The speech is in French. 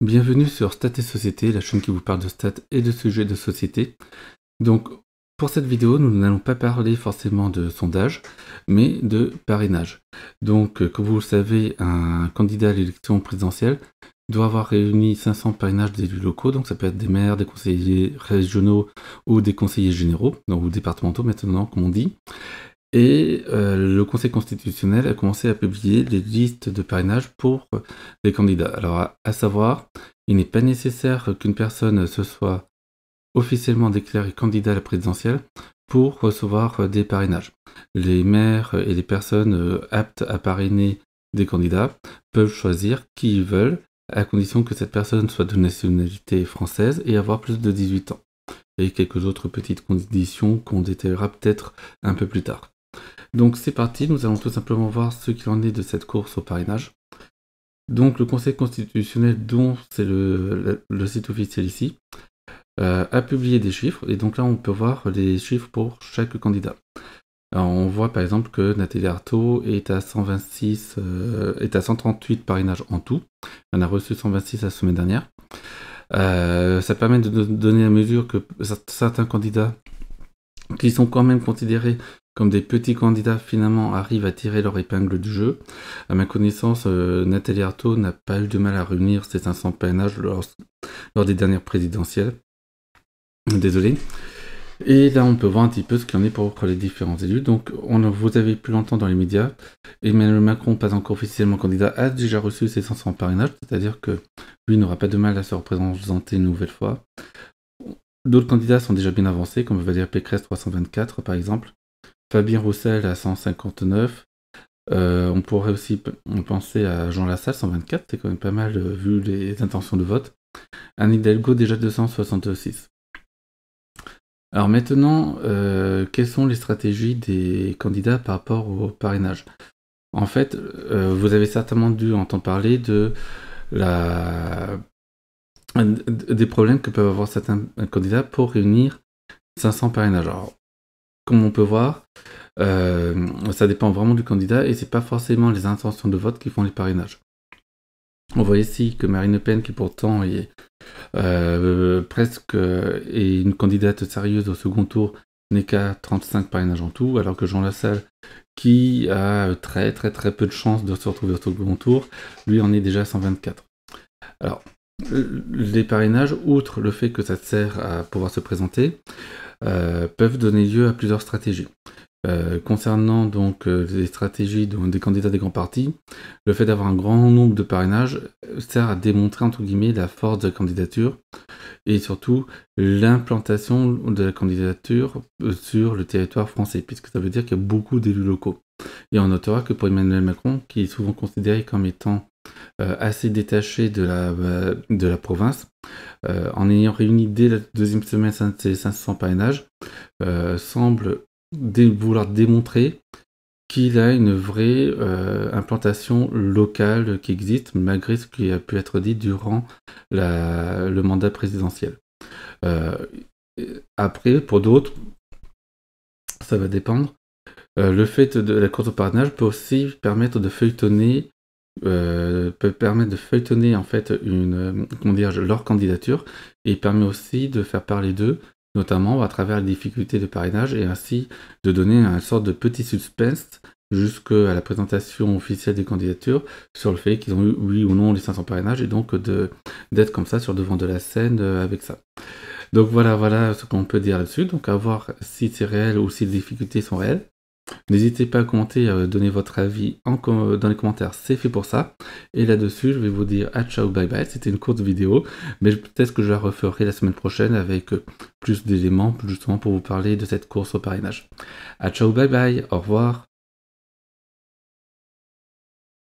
Bienvenue sur Stats et Société, la chaîne qui vous parle de stats et de sujets de société. Donc, pour cette vidéo, nous n'allons pas parler forcément de sondage, mais de parrainage. Donc, comme vous le savez, un candidat à l'élection présidentielle doit avoir réuni 500 parrainages d'élus locaux, donc ça peut être des maires, des conseillers régionaux ou des conseillers généraux, ou départementaux maintenant, comme on dit. Et le Conseil constitutionnel a commencé à publier les listes de parrainage pour les candidats. Alors, à savoir, il n'est pas nécessaire qu'une personne se soit officiellement déclarée candidat à la présidentielle pour recevoir des parrainages. Les maires et les personnes aptes à parrainer des candidats peuvent choisir qui ils veulent, à condition que cette personne soit de nationalité française et avoir plus de 18 ans. Et quelques autres petites conditions qu'on détaillera peut-être un peu plus tard. Donc c'est parti, nous allons tout simplement voir ce qu'il en est de cette course au parrainage. Donc le Conseil constitutionnel, dont c'est le site officiel ici, a publié des chiffres, et donc là on peut voir les chiffres pour chaque candidat. Alors, on voit par exemple que Nathalie Arthaud est à 138 parrainages en tout. Elle en a reçu 126 la semaine dernière. Ça permet de donner la mesure que certains candidats qui sont quand même considérés comme des petits candidats finalement arrivent à tirer leur épingle du jeu. À ma connaissance, Nathalie Arthaud n'a pas eu de mal à réunir ses 500 parrainages lors des dernières présidentielles. Désolé. Et là, on peut voir un petit peu ce qu'il en est pour les différents élus. Donc, vous avez plus longtemps dans les médias, Emmanuel Macron, pas encore officiellement candidat, a déjà reçu ses 500 parrainages, c'est-à-dire que lui n'aura pas de mal à se représenter une nouvelle fois. D'autres candidats sont déjà bien avancés, comme Valérie Pécresse 324 par exemple, Fabien Roussel à 159, on pourrait aussi penser à Jean Lassalle 124, c'est quand même pas mal vu les intentions de vote, Anne Hidalgo déjà 266. Alors maintenant, quelles sont les stratégies des candidats par rapport au parrainage? En fait, vous avez certainement dû entendre parler des problèmes que peuvent avoir certains candidats pour réunir 500 parrainages. Alors, comme on peut voir, ça dépend vraiment du candidat et c'est pas forcément les intentions de vote qui font les parrainages. On voit ici que Marine Le Pen, qui pourtant est presque une candidate sérieuse au second tour, n'est qu'à 35 parrainages en tout, alors que Jean Lassalle, qui a très peu de chances de se retrouver au second tour, lui en est déjà à 124. Alors, les parrainages, outre le fait que ça sert à pouvoir se présenter, peuvent donner lieu à plusieurs stratégies. Concernant donc les stratégies des candidats des grands partis, le fait d'avoir un grand nombre de parrainages sert à démontrer entre guillemets la force de la candidature et surtout l'implantation de la candidature sur le territoire français, puisque ça veut dire qu'il y a beaucoup d'élus locaux. Et on notera que pour Emmanuel Macron, qui est souvent considéré comme étant assez détaché de la province, en ayant réuni dès la deuxième semaine ses 500 parrainages, semble vouloir démontrer qu'il a une vraie implantation locale qui existe, malgré ce qui a pu être dit durant le mandat présidentiel. Après, pour d'autres, ça va dépendre. Le fait de la course au parrainage peut aussi permettre de feuilletonner en fait leur candidature, et permet aussi de faire parler d'eux, notamment à travers les difficultés de parrainage, et ainsi de donner une sorte de petit suspense jusqu'à la présentation officielle des candidatures sur le fait qu'ils ont eu oui ou non les 500 parrainages, et donc d'être comme ça sur le devant de la scène avec ça. Donc voilà ce qu'on peut dire là-dessus. Donc à voir si c'est réel ou si les difficultés sont réelles. N'hésitez pas à commenter, à donner votre avis dans les commentaires, c'est fait pour ça. Et là-dessus, je vais vous dire à ciao, bye bye. C'était une courte vidéo, mais peut-être que je la referai la semaine prochaine avec plus d'éléments, justement pour vous parler de cette course au parrainage. À ciao, bye bye, au revoir.